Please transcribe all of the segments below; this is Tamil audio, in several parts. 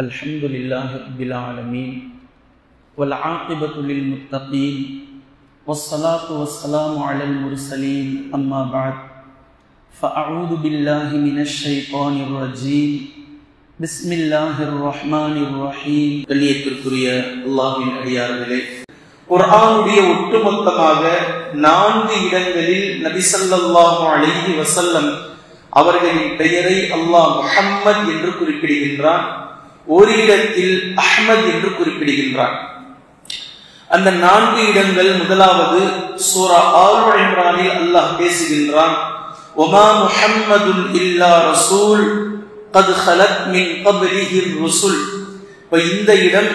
الحمد لله رب العالمين والعاقبة للمتقين والصلاة والسلام على المرسلين أما بعد فأعوذ بالله من الشيطان الرجيم بسم الله الرحمن الرحيم. கண்ணியத்திற்குரிய அல்லாஹ்வின் அடியார்களே, குர்ஆனுடைய ஒட்டுமொத்தமாக 4 இடங்களில் நபி ஸல்லல்லாஹு அலைஹி வஸல்லம் அவர்களின் பெயரை அல்லாஹ் முஹம்மத் என்று குறிப்பிடுகின்றான். ஒரு இடத்தில் அஹ்மத் என்று குறிப்பிடுகின்றான். அந்த 4 இடங்கள், முதலாவது சூரா ஆல் இம்ரானில் அல்லாஹ் பேசுகின்றான், வமா முஹம்மதுன் இல்லா ரசூல் கத் ஹலத் மின் கப்லிஹி ருசுல். இந்த இடம்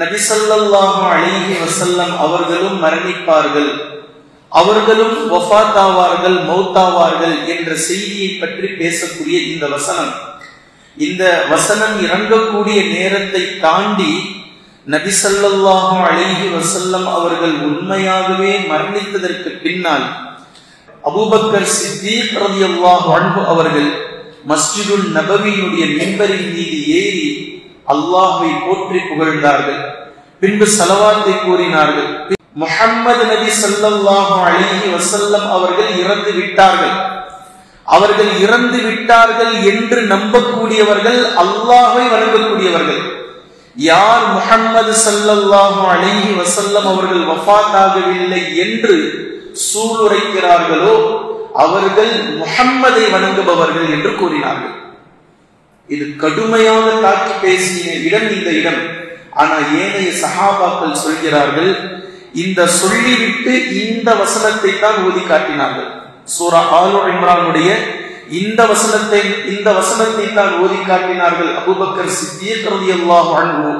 நபி ஸல்லல்லாஹு அலைஹி வஸல்லம் அவர்களும் மரணிப்பார்கள், அவர்களும் வஃபாத் ஆவார்கள், மௌத்தாவார்கள் என்ற செய்தியை பற்றி பேசக்கூடிய இந்த வசனம் இறங்கக்கூடிய நேரத்தை தாண்டி நபி ஸல்லல்லாஹு அலைஹி வஸல்லம் அவர்கள் உண்மையாகவே மரணித்ததற்கு பின்னால் அபூபக்கர் சித்தீக் ரலியல்லாஹு அன்ஹு அவர்கள் மஸ்ஜிதுல் நபவியுடைய மிம்பரின் மீது ஏறி அல்லாஹ்வை போற்றி புகழ்ந்தார்கள். பின்பு ஸலவாத்தை கூறினார்கள். முஹம்மது நபி ஸல்லல்லாஹு அலைஹி வஸல்லம் அவர்கள் இறந்து விட்டார்கள். அவர்கள் இறந்து விட்டார்கள் என்று நம்பக்கூடியவர்கள் அல்லாஹ்வை வணங்கக்கூடியவர்கள். யார் முஹம்மது ஸல்லல்லாஹு அலைஹி வஸல்லம் அவர்கள் வஃபாத் ஆகவில்லை என்று சூளுரைக்கிறார்களோ அவர்கள் முஹம்மதை வணங்குபவர்கள் என்று கூறினார்கள். இது கடுமையாக தாக்கி பேசிய இடம் இந்த இடம். ஆனா ஏனைய சஹாபாக்கள் சொல்கிறார்கள், இந்த சொல்லிவிட்டு இந்த வசனத்தை தான் ஓதி காட்டினார்கள். சூரா ஆல் இம்ரானுடைய இந்த வசனத்தை தான் ஓதி காட்டினார்கள். அபூபக்கர் சித்தீக் ரலியல்லாஹு அன்ஹு,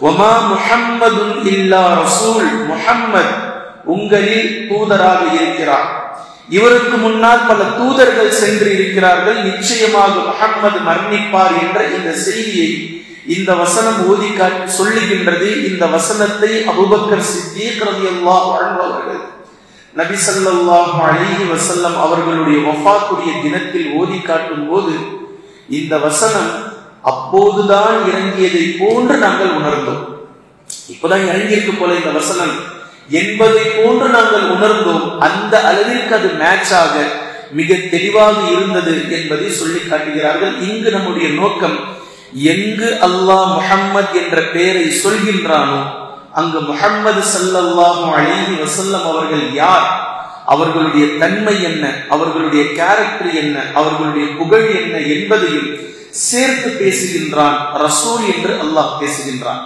வமா முஹம்மதுன் இல்லா ரசூல், முஹம்மத் உங்களில் தூதராக இருக்கிறார், இவருக்கு முன்னால் பல தூதர்கள் சென்று இருக்கிறார்கள், நிச்சயமாக முஹம்மது மரணிப்பார் என்ற இந்த செய்தியை இந்த வசனம் ஓதி காட்டி சொல்லுகின்றது. இந்த வசனத்தை அபூபக்கர் சித்தீக் ரலியல்லாஹு அன்ஹு அவர்கள் நபி ஸல்லல்லாஹு அலைஹி வஸல்லம் அவர்களுடைய வஃபாத்துடைய தினத்தில் ஓதி காட்டும் போது இந்த வசனம் அப்போதுதான் இறங்கியதை போன்று நாங்கள் உணர்ந்தோம். இப்பதான் இறங்கியிருக்கு போல இந்த வசனம் என்பதை போன்று நாங்கள் உணர்ந்தோம். அந்த அளவிற்கு அது மேட்சாக மிக தெளிவாக இருந்தது என்பதை சொல்லி காட்டுகிறார்கள். இங்கு நம்முடைய நோக்கம், எங்கு அல்லாஹ் முஹம்மத் என்ற பெயரை சொல்கின்றானோ அங்கு முஹம்மது ஸல்லல்லாஹு அலைஹி வஸல்லம் அவர்கள் யார், அவர்களுடைய தன்மை என்ன, அவர்களுடைய கேரக்டர் என்ன, அவர்களுடைய புகழ் என்ன என்பதையும் சேர்த்து பேசுகின்றான். ரசூல் என்று அல்லாஹ் பேசுகின்றான்.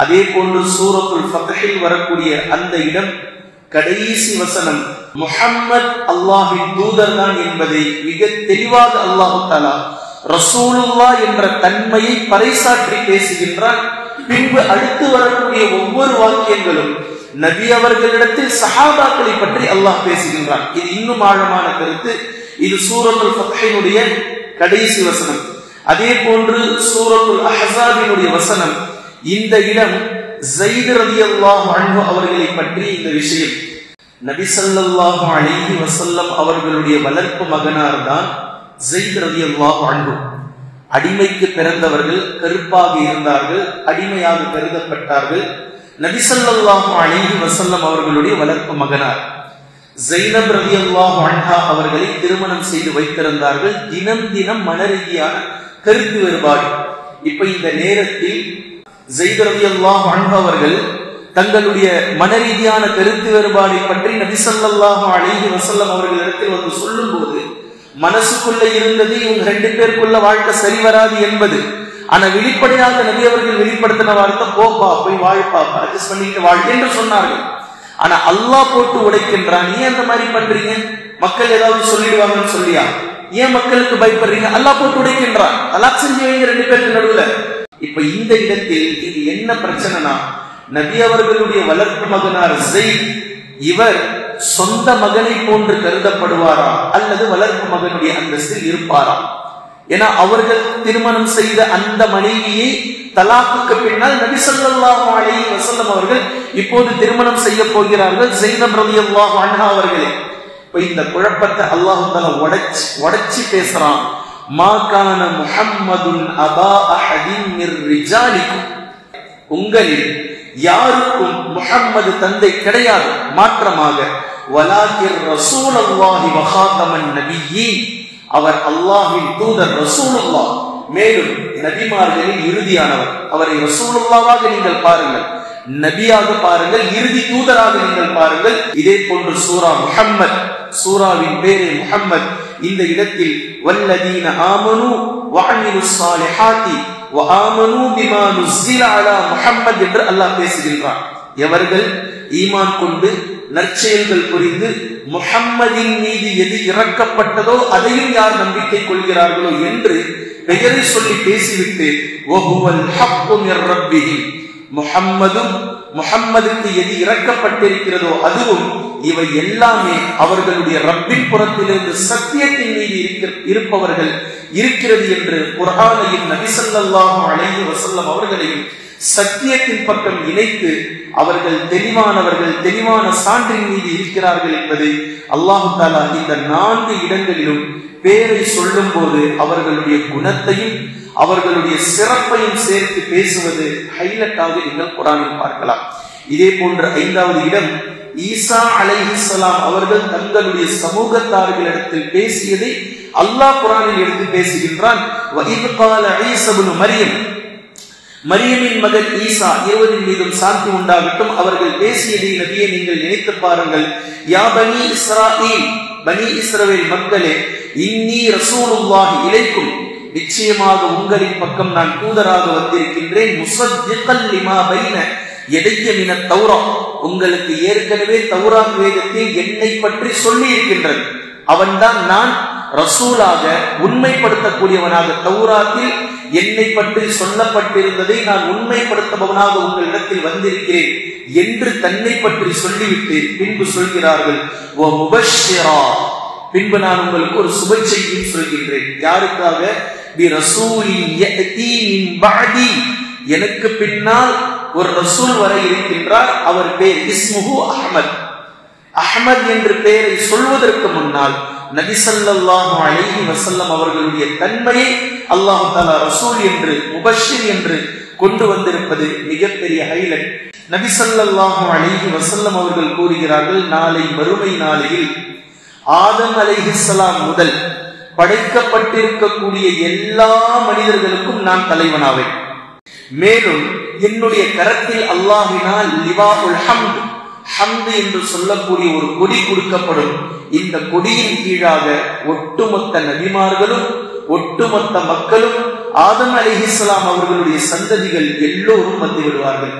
அதே போன்று சூரத்துல் ஃபத்ஹில் வரக்கூடிய அந்த இடம் கடைசி வசனம் முஹம்மத் அல்லாஹ்வின் தூதர் தான் என்பதை மிக தெளிவாக அல்லாஹ் தஆலா ரசூலுல்லாஹ் என்ற தன்மையை பறைசாற்றி பேசுகின்றான். பின்பு அடுத்து வரக்கூடிய ஒவ்வொரு வாக்கியங்களும் நபி அவர்களிடத்தில் சஹாபாக்களை பற்றி அல்லாஹ் பேசுகின்றான். இது இன்னும் ஆழமான கருத்து. இது சூரத்துல் ஃபத்ஹினுடைய கடைசி வசனம். அதே போன்று சூரத்துல் அஹ்ஸாபினுடைய வசனம். இந்த இடம் ஸைத் ரலியல்லாஹு அன்ஹு அவர்களை பற்றி இந்த விஷயம். நபி ஸல்லல்லாஹு அலைஹி வஸல்லம் அவர்களுடைய வளர்ப்பு மகனார் தான் ஸைத் ரலியல்லாஹு அன்ஹு. அடிமைக்கு பிறந்தவர்கள், கருப்பாக இருந்தார்கள், அடிமையாக கருதப்பட்டார்கள். நபி ஸல்லல்லாஹு அலைஹி வஸல்லம் அவர்களுடைய வளர்ப்பு மகனார். ஸைனப் ரலியல்லாஹு அன்ஹா அவர்களை திருமணம் செய்து வைத்திருந்தார்கள். தினம் மனரீதியான கருத்து வேறுபாடு. இப்ப இந்த நேரத்தில் ஸைத் ரலியல்லாஹு அன்ஹு அவர்கள் தங்களுடைய மனரீதியான கருத்து வேறுபாடை பற்றி நபி ஸல்லல்லாஹு அலைஹி வஸல்லம் அவர்களிடத்தில் வந்து சொல்லும் போது மனசுக்குள்ள இருந்தது, இவங்க 2 பேருக்குள்ள வாழ்க்கை சரி வராது என்பது. ஆனா வெளிப்படையாக நபி அவர்கள் வெளிப்படுத்தின வார்த்தை, போப்பா போய் வாழ்ப்பா, அட்ஜஸ்ட் பண்ணிட்டு வாழ் என்று சொன்னார்கள். ஆனா அல்லாஹ் போட்டு உடைக்கின்றான். ஏன் அந்த மாதிரி பண்றீங்க, மக்கள் ஏதாவது சொல்லிடுவாங்கன்னு சொல்லியா, ஏன் மக்களுக்கு பயப்படுறீங்க, அல்லாஹ் போட்டு உடைக்கின்றான். அல்லாஹ் செஞ்சு வைங்க 2 பேருக்கு நடுவுல. இப்ப இந்த இடத்தில் இது என்ன பிரச்சனைனா, நபி அவர்களுடைய வளர்ப்பு மகனார் ஸைத், இவர் சொந்த மகனை போன்று கருதப்படுவாரா அல்லது வளர்ப்பு மகனுடைய அந்தஸ்தில் இருப்பாரா? ஏன்னா அவர்கள் திருமணம் செய்த அந்த மனைவியை தலாக்குக்கு பின்னால் நபி ஸல்லல்லாஹு அலைஹி வஸல்லம் அவர்கள் இப்போது திருமணம் செய்ய போகிறார்கள், ஸைனப் ரலியல்லாஹு அன்ஹா அவர்களே. இப்ப இந்த குழப்பத்தை அல்லாஹ் தஆலா உடைச்சு பேசுறான். மா கான முஹம்மதுன் அபா அஹதின் மிர் ரிஜாலிக்கும், உங்களில் யாருக்கும் முஹம்மது தந்தை கிடையாது, மாற்றமாக வலாகிர் ரசூலுல்லாஹி வ காதமன் நபியீன், அவர் அல்லாஹ்வின் தூதர் ரசூலுல்லாஹ், மேலும் நபிமார்களில் இறுதியானவர். அவரை ரசூலுல்லாஹ்வாக நீங்கள் பாருங்கள், நபியாக பாருங்கள், இறுதி தூதராக நீங்கள் பாருங்கள். இதே போன்று சூரா முஹம்மத், சூராவின் பேரே முஹம்மத். இந்த இடத்தில் வல்லதீன ஆமனு வஅமிலுஸ் ஸாலிஹாத்தி வஆமனு பிமா நுஸில அலா முஹம்மத் என்று அல்லாஹ் பேசுகின்றான். எவர்கள் ஈமான் கொண்டு நற்செயல்கள் புரிந்து முஹம்மதின் மீது எது இறக்கப்பட்டதோ அதையும் யார் நம்பிக்கை கொள்கிறார்களோ என்று பெயரை சொல்லி பேசிவிட்டு வஹுவல் ஹக்கு மிர் ரப்பிஹிம், முஹம்மதும் முஹம்மதுக்கு எது இறக்கப்பட்டிருக்கிறதோ அதுவும் இவை எல்லாமே அவர்களுடைய ரப்பின் புறத்திலிருந்து சத்தியத்தின் மீது இருப்பவர்கள் இருக்கிறது என்று குர்ஆனையும் நபி ஸல்லல்லாஹு அலைஹி வஸல்லம் அவர்களையும் சத்தியத்தின் பக்கம் இணைத்து அவர்கள் தெளிவானவர்கள், தெளிவான சான்றின் மீது இருக்கிறார்கள் என்பதை அல்லாஹு தஆலா இந்த 4 இடங்களிலும் பேரை சொல்லும் போது அவர்களுடைய குணத்தையும் அவர்களுடைய சிறப்பையும் சேர்த்து பேசுவது ஹைலைட்டாக நீங்கள் குர்ஆனில் பார்க்கலாம். இதே போன்ற 5வது இடம் ஈசா அலைஹிஸ்ஸலாம் அவர்கள் தங்களுடைய சமூகத்தார்களிடத்தில் பேசியதை அல்லாஹ் குர்ஆனில் எடுத்து பேசுகின்றான். வஇத் கால ஈஸா இப்னு மரியம், மரியமின் மகன் ஈசா, இருவரின் மீதும் சாந்தி உண்டாகட்டும், அவர்கள் பேசியதை நபியே நீங்கள் நினைத்து பாருங்கள். யா பனி இஸ்ராயீல், பனி இஸ்ரவேல் மக்களே, இன்னி ரசூலுல்லாஹி இலைக்கும், நிச்சயமாக உங்களின் பக்கம் நான் தூதராக வந்திருக்கின்றேன். முஸத்திகன் லிமா பைன யதைய மினத் தௌராத், உங்களுக்கு ஏற்கனவே தௌராத் வேதத்தில் என்னை பற்றி சொல்லி இருக்கின்றது. அவன்தான் நான் ரசூலாக உண்மைப்படுத்தக்கூடியவனாக, தௌராத்தில் என்னை பற்றி சொல்லப்பட்டிருந்ததை நான் உண்மைப்படுத்துபவனாக உங்களிடத்தில் வந்திருக்கிறேன் என்று தன்னை பற்றி சொல்லிவிட்டு பின்பு சொல்கிறார்கள், ஓ முபஷ்ஷிரா, பின்பு நான் உங்களுக்கு ஒரு சுப செய்தியும் சொல்கின்றேன். யாருக்காக? பி ரசூலின் யஅதி மின் பஅதி, எனக்கு பின்னால் ஒரு ரசூல் வர இருக்கின்றார். அவர் பேர் இஸ்முஹு அஹ்மத். அஹ்மத் என்ற பெயரை சொல்வதற்கு முன்னால் நபி ஸல்லல்லாஹு அலைஹி வஸல்லம் அவர்களுடைய தன்மையை அல்லாஹ் தஆலா ரசூல் என்று, முபஷ்ஷிர் என்று கொண்டு வந்திருப்பது மிகப்பெரிய ஹைலைட். நபி ஸல்லல்லாஹு அலைஹி வஸல்லம் அவர்கள் கூறுகிறார்கள், நாளை மறுமை நாளையில் ஆதம் அலைஹிஸ்ஸலாம் முதல் படைக்கப்பட்டிருக்கக்கூடிய எல்லா மனிதர்களுக்கும் நான் தலைவனாவேன். மேலும் என்னுடைய கரத்தில் அல்லாஹ்வினால் லிவாஉல் ஹம்த், ஹம்து என்று சொல்லக்கூடிய ஒரு கொடி கொடுக்கப்படும். இந்த கொடியின் கீழாக ஒட்டுமொத்த நபிமார்களும் ஒட்டுமொத்த மக்களும் ஆதம் அலைஹிஸ்ஸலாம் அவர்களுடைய சந்ததிகள் எல்லோரும் வந்து விடுவார்கள்.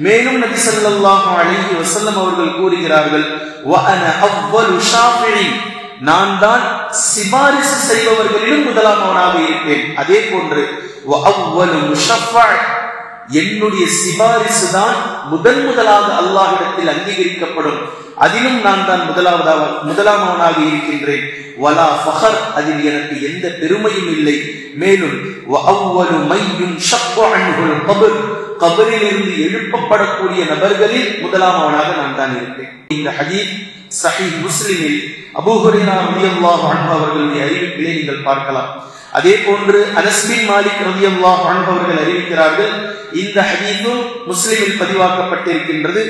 மேலும் நபி ஸல்லல்லாஹு அலைஹி வஸல்லம் அவர்கள் கூறுகிறார்கள், வ அன அவ்வலு ஷாஃபிஈ, நான் தான் சிபாரிசு செய்பவர்களிலும் முதலாமவனாக இருப்பேன். அதே போன்று வ அவ்வலு முஷஃபா, என்னுடைய சிபாரிசு தான் முதலாக அல்லாஹ்விடத்தில் அங்கீகரிக்கப்படும். அதிலும் நான் தான் முதலாமவனாக இருக்கின்றேன். வலா ஃபஹர், அதில் எனக்கு எந்த பெருமையும் இல்லை. மேலும் வ அவ்வலு மையுன் ஷக்க அன்ஹுல் கப்ர், கபரிலிருந்து எழுப்பப்படக்கூடிய நபர்களில் முதலாமவனாக நான் தான் இருப்பேன். இந்த ஹதீஸ் சஹீஹ் முஸ்லிமில் அபூ ஹுரைரா ரலியல்லாஹு அன்ஹு அவர்களுடைய அறிவிப்பிலே நீங்கள் பார்க்கலாம். அதே போன்று அனஸ் பின் மாலிக் ரலியல்லாஹு அன்ஹு அவர்கள் அறிவிக்கிறார்கள், இந்த ஹதீஸும் முஸ்லிமில் பதிவாக்கப்பட்டிருக்கின்றது.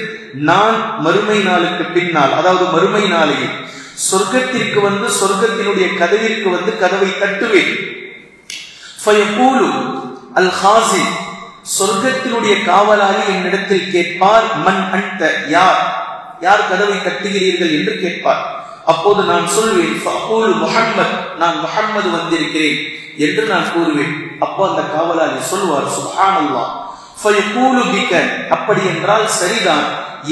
நான் மறுமை நாளுக்கு பின்னால், அதாவது மறுமை நாளையில் சொர்க்கத்திற்கு வந்து சொர்க்கத்தினுடைய கதவிற்கு வந்து கதவை தட்டுவேன். ஃபயகூலு அல் ஹாஸின், சொர்க்கத்தினுடைய காவலாளி என்னிடத்தில் கேட்பார், மன் அன்த, யார் யார் கதவை தட்டுகிறீர்கள் என்று கேட்பார். அப்போது நான் சொல்வேன், ஃபஅகூலு முஹம்மத், நான் முஹம்மது வந்திருக்கிறேன் என்று நான் கூறுவேன். அப்போ அந்த காவலாளி சொல்வார், சுப்ஹானல்லாஹ், ஃபயகூலு பிக, அப்படி என்றால் சரிதான்,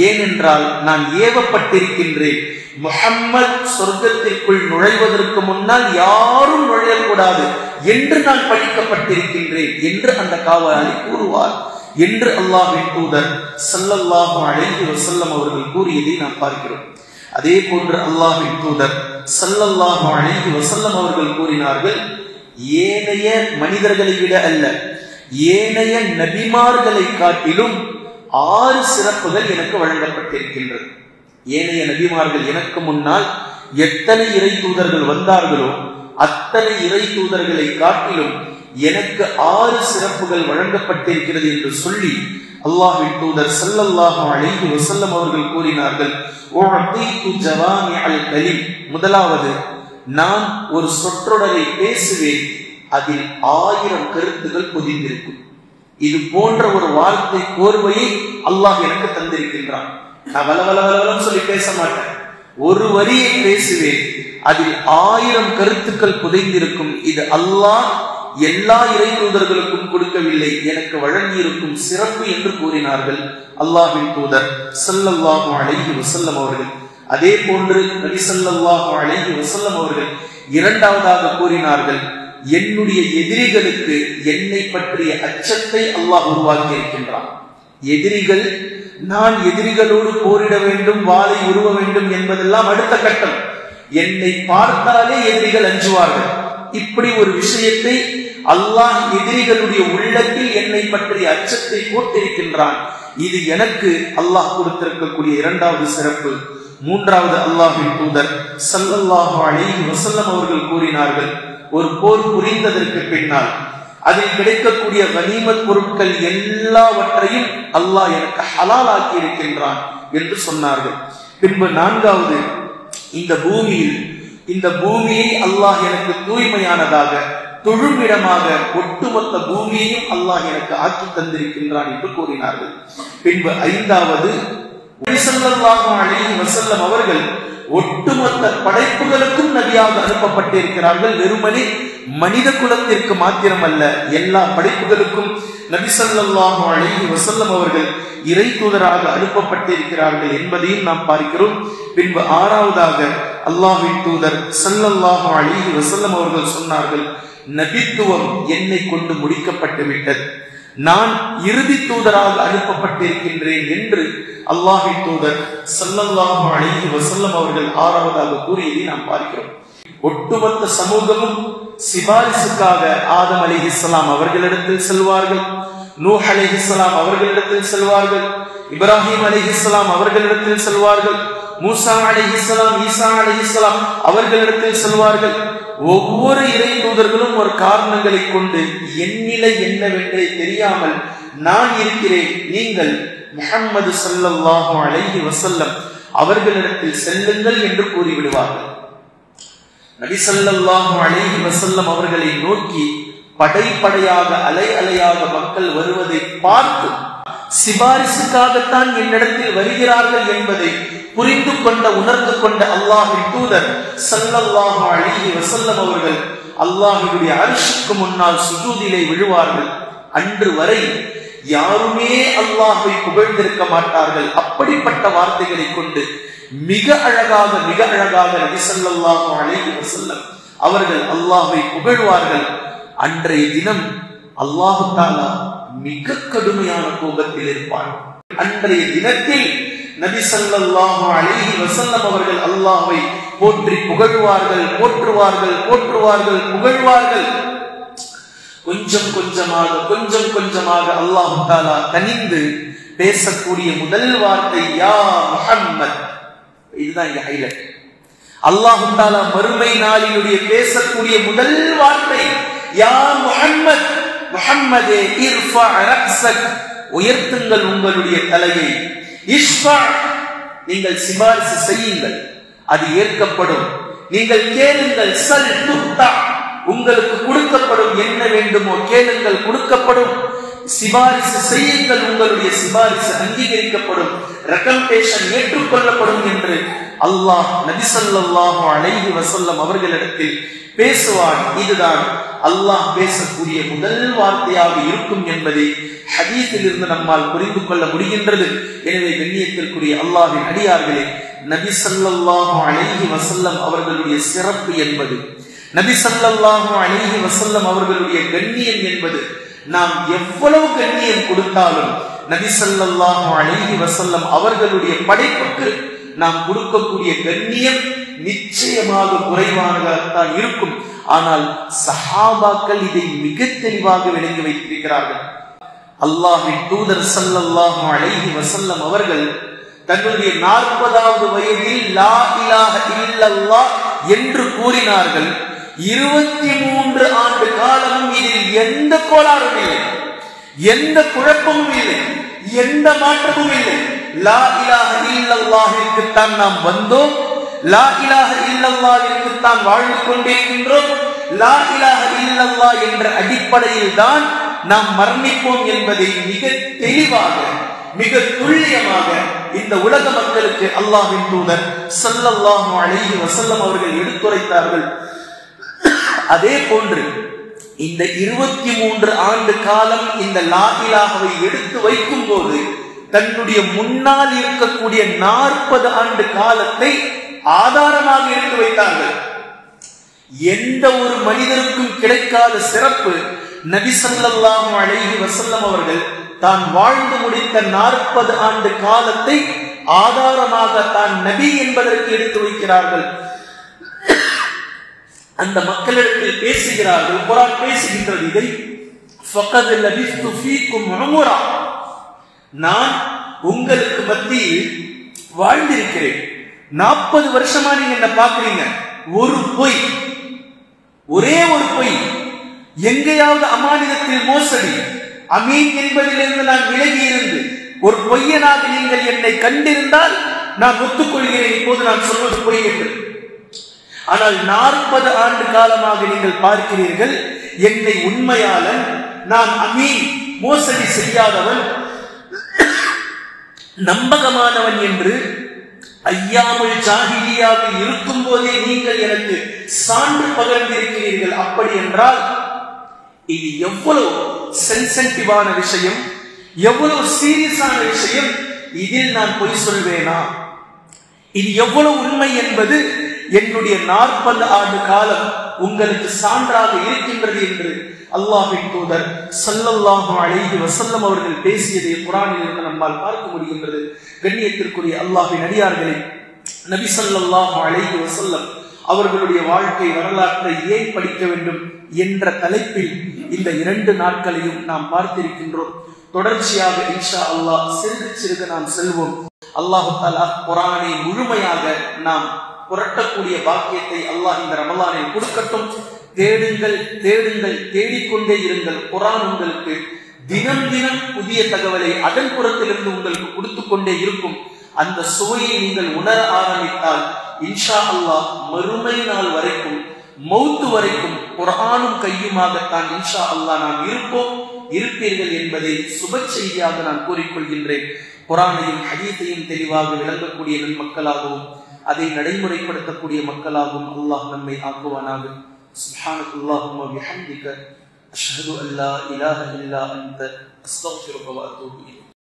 ஏனென்றால் நான் ஏவப்பட்டிருக்கின்றேன். முஹம்மத் சொர்க்கத்திற்குள் நுழைவதற்கு முன்னால் யாரும் நுழையக்கூடாது என்று நான் பணிக்கப்பட்டிருக்கின்றேன் என்று அந்த காவலாளி கூறுவார் என்று அல்லாஹ்வின் தூதர் ஸல்லல்லாஹு அலைஹி வஸல்லம் அவர்கள் கூறியதை நாம் பார்க்கிறோம். அதே போன்று அல்லாஹ்வின் தூதர் ஸல்லல்லாஹு அலைஹி வஸல்லம் அவர்கள் கூறினார்கள், ஏனைய மனிதர்களை விட அல்ல, ஏனைய நபிமார்களை காட்டிலும் 6 சிறப்புகள் எனக்கு வழங்கப்பட்டிருக்கின்றது. ஏனைய நபிமார்கள் எனக்கு முன்னால் எத்தனை இறை தூதர்கள் வந்தார்களோ அத்தனை இறை தூதர்களை காட்டிலும் எனக்கு 6 சிறப்புகள் வழங்கப்பட்டிருக்கிறது என்று சொல்லி அல்லாஹ்வின் தூதர் ஸல்லல்லாஹு அலைஹி வஸல்லம் அவர்கள் கூறினார்கள், உஅதீது ஜவாமிஅல் கலீம், முதலாவது நான் ஒரு சொற்றொடரை பேசுவேன், அதில் 1000 கருத்துகள் பொதிந்திருக்கும். இது போன்ற ஒரு வார்த்தை கோர்வையை அல்லாஹ் எனக்கு தந்திருக்கின்றான். நான் வலவலவலம் சொல்லி பேச மாட்டேன், ஒரு வரியை பேசுவேன், அதில் 1000 கருத்துக்கள் புதைந்திருக்கும். இது அல்லாஹ் எல்லா இறை தூதர்களுக்கும் கொடுக்கவில்லை, எனக்கு வழங்கியிருக்கும் சிறப்பு என்று கூறினார்கள் அல்லாஹ்வின் தூதர் ஸல்லல்லாஹு அலைஹி வஸல்லம் அவர்கள். அதே போன்று நபி ஸல்லல்லாஹு அலைஹி வஸல்லம் அவர்கள் இரண்டாவதாக கூறினார்கள், என்னுடைய எதிரிகளுக்கு என்னை பற்றிய அச்சத்தை அல்லாஹ் உருவாக்கி இருக்கின்றான். எதிரிகள், நான் எதிரிகளோடு போரிட வேண்டும், வாளை உருவ வேண்டும் என்பதெல்லாம் அடுத்த கட்டம். என்னை பார்த்தாலே எதிரிகள் அஞ்சுவார்கள். இப்படி ஒரு விஷயத்தை அல்லாஹ் எதிரிகளுடைய உள்ளத்தில் என்னை பற்றிய அச்சத்தை போட்டிருக்கின்றான். இது எனக்கு அல்லாஹ் கொடுத்திருக்கக்கூடிய இரண்டாவது சிறப்பு. மூன்றாவது, அல்லாஹ்வின் தூதர் ஸல்லல்லாஹு அலைஹி வஸல்லம் அவர்கள் கூறினார்கள், ஒரு போர் புரிந்ததற்கு பின்னால் அதில் கிடைக்கக்கூடிய கனிமத் பொருட்கள் எல்லாவற்றையும் அல்லாஹ் எனக்கு ஹலால் ஆக்கி இருக்கின்றான் என்று சொன்னார்கள். பின்பு நான்காவது, இந்த பூமியை அல்லாஹ் எனக்கு தூய்மையானதாக, தொழுமிடமாக, ஒட்டுமொத்த பூமியையும் அல்லாஹ் எனக்கு ஆக்கி தந்திருக்கின்றான் என்று கூறினார்கள். பின்பு ஐந்தாவது, நபி ஸல்லல்லாஹு அலைஹி வஸல்லம் அவர்கள் ஒட்டுமொத்த படைப்புகளுக்கும் நபியாக அனுப்பப்பட்டிருக்கிறார்கள். வெறுமனே மனித குலத்திற்கு மாத்திரமல்ல, எல்லா படைப்புகளுக்கும் நபி ஸல்லல்லாஹு அலைஹி வஸல்லம் அவர்கள் இறை தூதராக அனுப்பப்பட்டிருக்கிறார்கள் என்பதையும் நாம் பார்க்கிறோம். பின்பு ஆறாவதாக அல்லாஹ்வின் தூதர் ஸல்லல்லாஹு அலைஹி வஸல்லம் அவர்கள் சொன்னார்கள், நபித்துவம் என்னை கொண்டு முடிக்கப்பட்டு விட்டது, நான் இறுதி தூதராக அனுப்பப்பட்டிருக்கின்றேன் என்று அல்லாஹ்வின் தூதர் ஸல்லல்லாஹு அலைஹி வஸல்லம் அவர்கள் ஆறாவதாக கூறியதை நாம் பார்க்கிறோம். ஒட்டுமொத்த சமூகமும் சிபாரிசுக்காக ஆதம் அலைஹிஸ்ஸலாம் அவர்களிடத்தில் செல்வார்கள், நூஹ் அலைஹிஸ்ஸலாம் அவர்களிடத்தில் செல்வார்கள், இப்ராஹிம் அலைஹிஸ்ஸலாம் அவர்களிடத்தில் செல்வார்கள், மூசா அலைஹிஸ்ஸலாம், ஈசா அலைஹிஸ்ஸலாம் அவர்களிடத்தில் செல்வார்கள். ஒவ்வொரு இறை தூதர்களும் ஒரு காரணங்களை கொண்டு என் நிலை என்னவென்றே தெரியாமல் நான் இருக்கிறேன், நீங்கள் முஹம்மது ஸல்லல்லாஹு அலைஹி வஸல்லம் அவர்களிடத்தில் செல்லுங்கள் என்று கூறிவிடுவார்கள். நபி ஸல்லல்லாஹு அலைஹி வஸல்லம் அவர்களை நோக்கி படைப்படையாக அலை அலையாக மக்கள் வருவதை பார்த்து சிபாரிசுக்காகத்தான் என்னிடத்தில் வருகிறார்கள் என்பதை புரிந்து கொண்ட, உணர்ந்து கொண்ட அல்லாஹ்வின் தூதர் ஸல்லல்லாஹு அலைஹி வஸல்லம் அவர்கள் அல்லாஹ்வுடைய அர்ஷுக்கு முன்னால் சுஜூதிலே விழுவார்கள். அன்று வரை யாருமே அல்லாஹ்வை புகழ்ந்திருக்க மாட்டார்கள். அப்படிப்பட்ட வார்த்தைகளை கொண்டு மிக அழகாக நபி ஸல்லல்லாஹு அலைஹி வஸல்லம் அவர்கள் அல்லாஹ்வை புகழ்வார்கள். அன்றைய தினம் அல்லாஹ் தஆலா மிக கடுமையான கோபத்தில் இருப்பார். அன்றைய தினத்தில் நபி ஸல்லல்லாஹு அலைஹி வஸல்லம் அவர்கள் அல்லாஹ்வை போற்றி புகழ்வார்கள், புகழ்வார்கள். கொஞ்சம் கொஞ்சமாக அல்லாஹ் தஆலா கனிந்து பேசக்கூடிய முதல் வார்த்தை யா முஹம்மத். இதுதான் இங்க ஹைலைட். அல்லாஹ் தஆலா மறுமை நாளினுடைய பேசக்கூடிய முதல் வார்த்தை யா முஹம்மத், முஹம்மதே இர்ஃபா ரக்ஸக், உயர்த்துங்கள் உங்களுடைய தலையை, இஷ்ஃபா, நீங்கள் சிபாரிசு செய்யுங்கள், அது ஏற்கப்படும், நீங்கள் கேளுங்கள், சல் துக்தா, உங்களுக்கு கொடுக்கப்படும், என்ன வேண்டுமோ கேளுங்கள் கொடுக்கப்படும், சிபாரிசு செய்யுங்கள், உங்களுடைய சிபாரிசு அங்கீகரிக்கப்படும், ரெக்கமெண்டேஷன் ஏற்றுக்கொள்ளப்படும் என்று அல்லாஹ் நபி ஸல்லல்லாஹு அலைஹி வஸல்லம் அவர்களிடத்தில் பேசுவார். இதுதான் அல்லாஹ் பேசக்கூடிய முதல் வார்த்தையாக இருக்கும் என்பதை ஹதீஸில் இருந்து நம்மால் புரிந்து கொள்ள முடிகின்றது. எனவே கண்ணியத்திற்குரிய அல்லாஹ்வின் அடியார்களே, நபி ஸல்லல்லாஹு அலைஹி வஸல்லம் அவர்களுடைய சிறப்பு என்பது, நபி ஸல்லல்லாஹு அலைஹி வஸல்லம் அவர்களுடைய கண்ணியம் என்பது, நாம் எவ்வளவு கண்ணியம் கொடுத்தாலும் நபி ஸல்லல்லாஹு அலைஹி வஸல்லம் அவர்களுடைய படைப்புக்கு நாம் கொடுக்கக்கூடிய கண்ணியம் நிச்சயமாக குறைவானதாகத்தான் இருக்கும். ஆனால் சஹாபாக்கள் இதை மிக தெளிவாக விளங்கி வைத்திருக்கிறார்கள். அல்லாஹ்வின் தூதர் ஸல்லல்லாஹு அலைஹி வஸல்லம் அவர்கள் தங்களுடைய 40வது வயதில் லா இலாஹ இல்லல்லாஹ் என்று கூறினார்கள். 23 ஆண்டு காலமும் இதில் எந்த கோளாறும் இல்லை, எந்த குழப்பமும் இல்லை, எந்த மாற்றமும் இல்லை. லா இலாஹ இல்லல்லாஹிற்கு தான் நாம் வந்தோம், லா இலாஹ இல்லல்லாஹிற்கு தான் வாழ்ந்து கொண்டிருக்கின்றோம், லா இலாஹ இல்லல்லாஹ் என்ற அடிப்படையில் தான் நாம் மரணிப்போம் என்பதை மிக தெளிவாக, மிக துல்லியமாக இந்த உலக மக்களுக்கு அல்லாஹ்வின் தூதர் ஸல்லல்லாஹு அலைஹி வஸல்லம் அவர்கள் எடுத்துரைத்தார்கள். அதே போன்று இந்த 23 ஆண்டு காலம் இந்த லா இலாஹவை எடுத்து வைக்கும் போது தன்னுடைய முன்னால் இருக்கக்கூடிய 40 ஆண்டு காலத்தை ஆதாரமாக எடுத்து வைத்தார்கள். எந்த ஒரு மனிதருக்கும் கிடைக்காத சிறப்பு நபி ஸல்லல்லாஹு அலைஹி வஸல்லம் அவர்கள் தான் வாழ்ந்து முடித்த 40 ஆண்டு காலத்தை ஆதாரமாக தான் நபி என்பதற்கு எடுத்து வைக்கிறார்கள். அந்த மக்களிடத்தில் பேசுகிறார்கள். குர்ஆன் பேசுகின்றது இதை, ஃபகத் லபிஸ்து ஃபீக்கும் உம்ரா, நான் உங்களுக்கு மத்தியில் வாழ்ந்திருக்கிறேன். 40 வருஷமா நீங்க என்ன பாக்குறீங்க? ஒரு பொய், ஒரே ஒரு பொய், எங்கேயாவது அமானிதத்தில் மோசடி, அமீன் என்பதிலிருந்து நான் விலகி இருந்து ஒரு பொய்யனாக நீங்கள் என்னை கண்டிருந்தால் நான் ஒத்துக்கொள்கிறேன், இப்போது நான் சொல்வது பொய் என்று. ஆனால் 40 ஆண்டு காலமாக நீங்கள் பார்க்கிறீர்கள், என்னை உண்மையாளன், நான் அமீன், மோசடி செய்யாதவன், நம்பகமானவன் என்று ஐயாமுல் ஜாஹிலியாவில் இருக்கும் போதே நீங்கள் எனக்கு சான்று பகிர்ந்திருக்கிறீர்கள். அப்படி என்றால் இது எவ்வளவு சென்சிட்டிவான விஷயம், எவ்வளவு சீரியஸான விஷயம். இதில் நான் பொய் சொல்வேனா? இது எவ்வளவு உண்மை என்பது என்னுடைய 40 ஆண்டு காலம் உங்களுக்கு சான்றாக இருக்கின்றது என்று அல்லாஹ்வின் தூதர் ஸல்லல்லாஹு அலைஹி வஸல்லம் அவர்கள் பேசியதை குர்ஆனில் இருந்து நம்மால் பார்க்க முடிகின்றது. கண்ணியத்திற்குரிய அல்லாஹ்வின் அடியார்களே, நபி ஸல்லல்லாஹு அலைஹி வஸல்லம் அவர்களுடைய வாழ்க்கை வரலாற்றை ஏன் படிக்க வேண்டும் என்ற தலைப்பில் இந்த 2 நாட்களையும் நாம் பார்த்திருக்கின்றோம். தொடர்ச்சியாக இன்ஷா அல்லாஹ் சிறுக சிறுக நாம் செல்வோம். அல்லாஹ் தஆலா குர்ஆனை முழுமையாக நாம் புரட்டக்கூடிய பாக்கியத்தை அல்லாஹ் இந்த ரமலானில் கொடுக்கட்டும். தேடுங்கள், தேடுங்கள், தேடிக்கொண்டே இருங்கள். குர்ஆன் உங்களுக்கு தினம் தினம் புதிய தகவலை அதன் புறத்திலிருந்து உங்களுக்கு கொடுத்து கொண்டே இருக்கும். அந்த சுவையை நீங்கள் உணர ஆரம்பித்தால் இன்ஷா அல்லாஹ் மறுமை நாள் வரைக்கும், மௌத்து வரைக்கும் குர்ஆனும் கையுமாகத்தான் இன்ஷா அல்லாஹ் நாம் இருப்பீர்கள் என்பதை சுப செய்தியாக நான் கூறிக்கொள்கின்றேன். குர்ஆனையும் ஹதீஸையும் தெளிவாக விளங்கக்கூடிய மக்களாகவும் அதை நடைமுறைப்படுத்தக்கூடிய மக்களாகவும் அல்லாஹ் நம்மை ஆக்குவானாக. சுப்ஹானல்லாஹும்ம வ பிஹம்திக அஷ்ஹது அல்லா இலாஹ இல்லா அன்த அஸ்தக்ஃபிருக வ அத்தூபு இலைக்.